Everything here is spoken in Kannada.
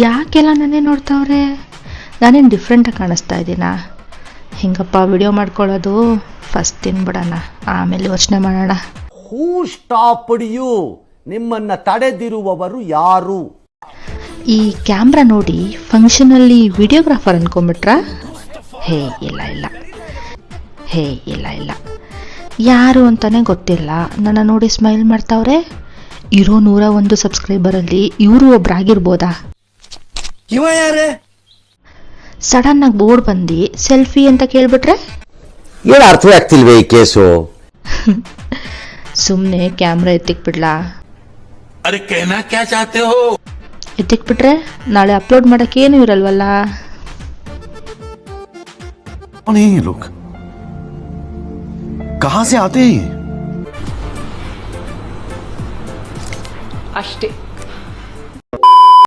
ಯಾಕೆಲ್ಲ ನನ್ನೇ ನೋಡ್ತಾವ್ರೆ? ನಾನೇನು ಡಿಫ್ರೆಂಟಾಗಿ ಕಾಣಿಸ್ತಾ ಇದ್ದೀನಾ? ಹಿಂಗಪ್ಪ ವಿಡಿಯೋ ಮಾಡ್ಕೊಳ್ಳೋದು, ಫಸ್ಟ್ ತಿನ್ಬಿಡೋಣ, ಆಮೇಲೆ ಯೋಚನೆ ಮಾಡೋಣ. ಹೂ ಸ್ಟಾಪ್ಡ್ ಯು? ನಿಮ್ಮನ್ನ ತಡೆದಿರುವವರು ಯಾರು? ಈ ಕ್ಯಾಮ್ರಾ ನೋಡಿ ಫಂಕ್ಷನಲ್ಲಿ ವಿಡಿಯೋಗ್ರಾಫರ್ ಅನ್ಕೊಂಬಿಟ್ರ? ಹೇ ಇಲ್ಲ ಇಲ್ಲ, ಹೇ ಇಲ್ಲ ಇಲ್ಲ, ಯಾರು ಅಂತಾನೆ ಗೊತ್ತಿಲ್ಲ, ನನ್ನ ನೋಡಿ ಸ್ಮೈಲ್ ಮಾಡ್ತಾವ್ರೆ. ಇರೋ 101 ಸಬ್ಸ್ಕ್ರೈಬರಲ್ಲಿ ಇವರು ಒಬ್ರಾಗಿರ್ಬೋದಾ? ಇವ ಯಾರೇ? ಸಡನ್ ಆಗಿ ಬೋರ್ಡ್ ಬಂದು ಸೆಲ್ಫಿ ಅಂತ ಕೇಳ್ಬಿಟ್ರೆ ಏನು ಅರ್ಥವೇ ಆಗ್ತಿಲ್ವೇ ಈ ಕೇಸು? ಸುಮ್ಮನೆ ಕ್ಯಾಮ್ರಾ ಎತ್ತಿಕ್ಬಿಡ್ಲಾ? अरे कहना क्या चाहते हो? ಎತ್ತಿಕ್ಬಿಟ್ರೆ ನಾಳೆ ಅಪ್ಲೋಡ್ ಮಾಡಕ್ಕೆ ಏನು ಇರಲ್ವಲ್ಲ. कौन है ये लोग? कहां से आते हैं ये? ಅಷ್ಟೇ.